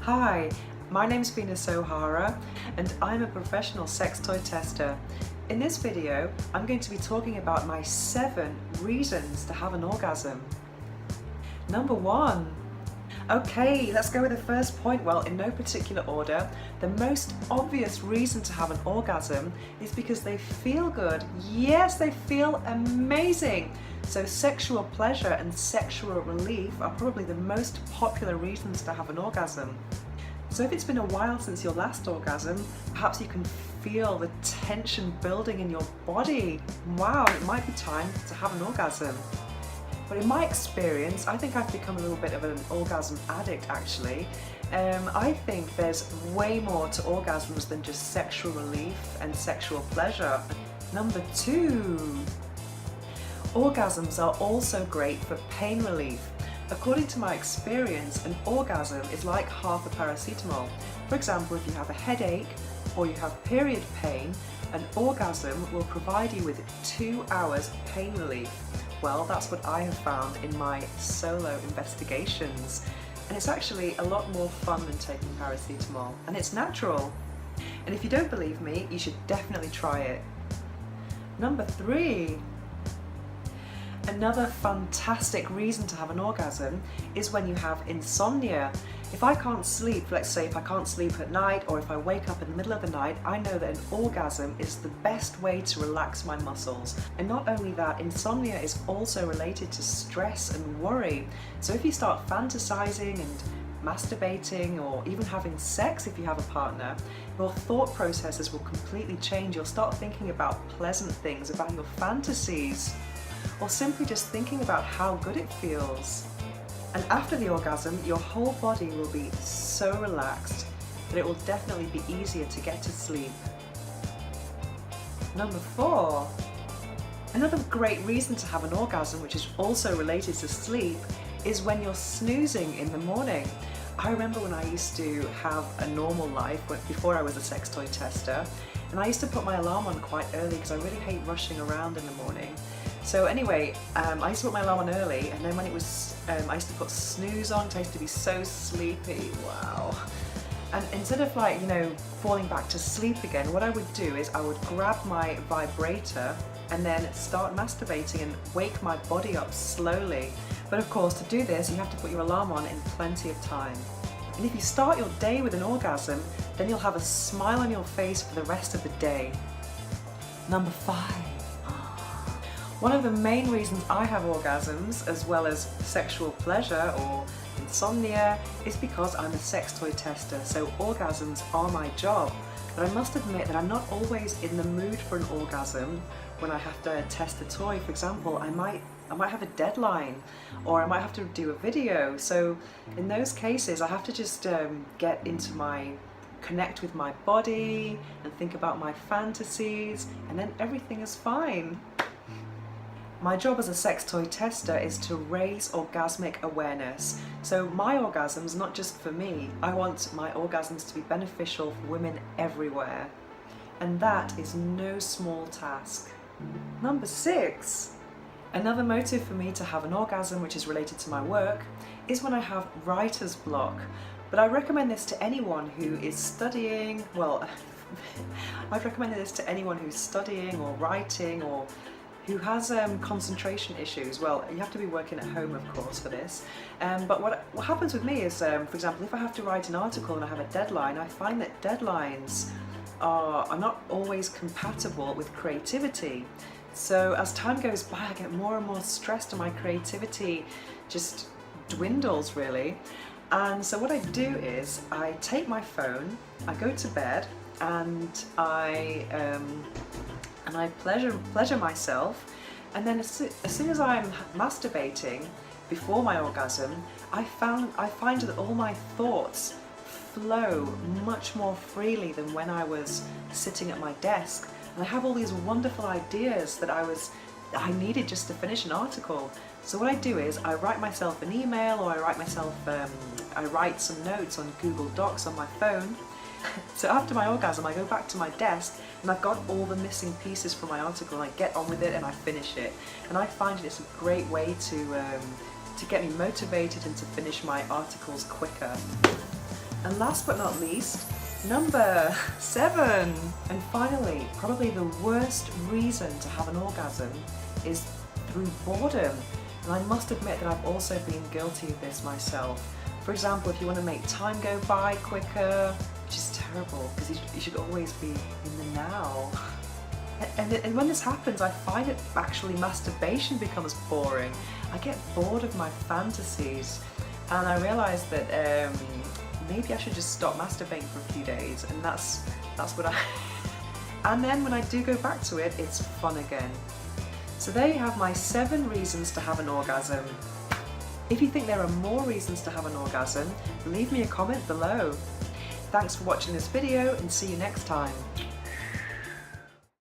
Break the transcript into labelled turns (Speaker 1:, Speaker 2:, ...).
Speaker 1: Hi, my name's Venus O'Hara and I'm a professional sex toy tester. In this video, I'm going to be talking about my 7 reasons to have an orgasm. Number 1. Okay, let's go with the first point. Well, in no particular order, the most obvious reason to have an orgasm is because they feel good. Yes, they feel amazing. So sexual pleasure and sexual relief are probably the most popular reasons to have an orgasm. So if it's been a while since your last orgasm, perhaps you can feel the tension building in your body. Wow, it might be time to have an orgasm. But in my experience, I think I've become a little bit of an orgasm addict actually. I think there's way more to orgasms than just sexual relief and sexual pleasure. Number 2. Orgasms are also great for pain relief. According to my experience, an orgasm is like half a paracetamol. For example, if you have a headache or you have period pain, an orgasm will provide you with 2 hours pain relief. Well, that's what I have found in my solo investigations. And it's actually a lot more fun than taking paracetamol, and it's natural. And if you don't believe me, you should definitely try it. Number 3. Another fantastic reason to have an orgasm is when you have insomnia. If I can't sleep, let's say if I can't sleep at night or if I wake up in the middle of the night, I know that an orgasm is the best way to relax my muscles. And not only that, insomnia is also related to stress and worry. So if you start fantasizing and masturbating or even having sex if you have a partner, your thought processes will completely change. You'll start thinking about pleasant things, about your fantasies, or simply just thinking about how good it feels. And after the orgasm, your whole body will be so relaxed that it will definitely be easier to get to sleep. Number 4. Another great reason to have an orgasm, which is also related to sleep, is when you're snoozing in the morning. I remember when I used to have a normal life before I was a sex toy tester, and I used to put my alarm on quite early because I really hate rushing around in the morning. So anyway, I used to put my alarm on early, and then when it was, I used to put snooze on because I used to be so sleepy. Wow. And instead of falling back to sleep again, what I would do is I would grab my vibrator and then start masturbating and wake my body up slowly. But of course, to do this, you have to put your alarm on in plenty of time. And if you start your day with an orgasm, then you'll have a smile on your face for the rest of the day. Number 5. One of the main reasons I have orgasms, as well as sexual pleasure or insomnia, is because I'm a sex toy tester, so orgasms are my job. But I must admit that I'm not always in the mood for an orgasm when I have to test a toy. For example, I might have a deadline, or I might have to do a video. So in those cases, I have to just connect with my body and think about my fantasies, and then everything is fine. My job as a sex toy tester is to raise orgasmic awareness. So my orgasms, not just for me, I want my orgasms to be beneficial for women everywhere. And that is no small task. Number 6. Another motive for me to have an orgasm, which is related to my work, is when I have writer's block. But I recommend this to anyone who is studying, I'd recommend this to anyone who's studying or writing or who has concentration issues. Well, you have to be working at home, of course, for this. But what happens with me is, for example, if I have to write an article and I have a deadline, I find that deadlines are not always compatible with creativity. So as time goes by, I get more and more stressed and my creativity just dwindles, really. And so what I do is I take my phone, I go to bed, and I pleasure myself, and then as soon as I'm masturbating before my orgasm, I find that all my thoughts flow much more freely than when I was sitting at my desk, and I have all these wonderful ideas that I needed just to finish an article. So what I do is I write myself an email, or I write some notes on Google Docs on my phone. So after my orgasm, I go back to my desk and I've got all the missing pieces from my article, and I get on with it and I finish it. And I find it's a great way to get me motivated and to finish my articles quicker. And last but not least, number 7. And finally, probably the worst reason to have an orgasm is through boredom. And I must admit that I've also been guilty of this myself. For example, if you want to make time go by quicker, which is terrible because you should always be in the now. And when this happens, I find it actually masturbation becomes boring. I get bored of my fantasies, and I realise that maybe I should just stop masturbating for a few days, and that's what I. And then when I do go back to it, it's fun again. So there you have my 7 reasons to have an orgasm. If you think there are more reasons to have an orgasm, leave me a comment below. Thanks for watching this video and see you next time.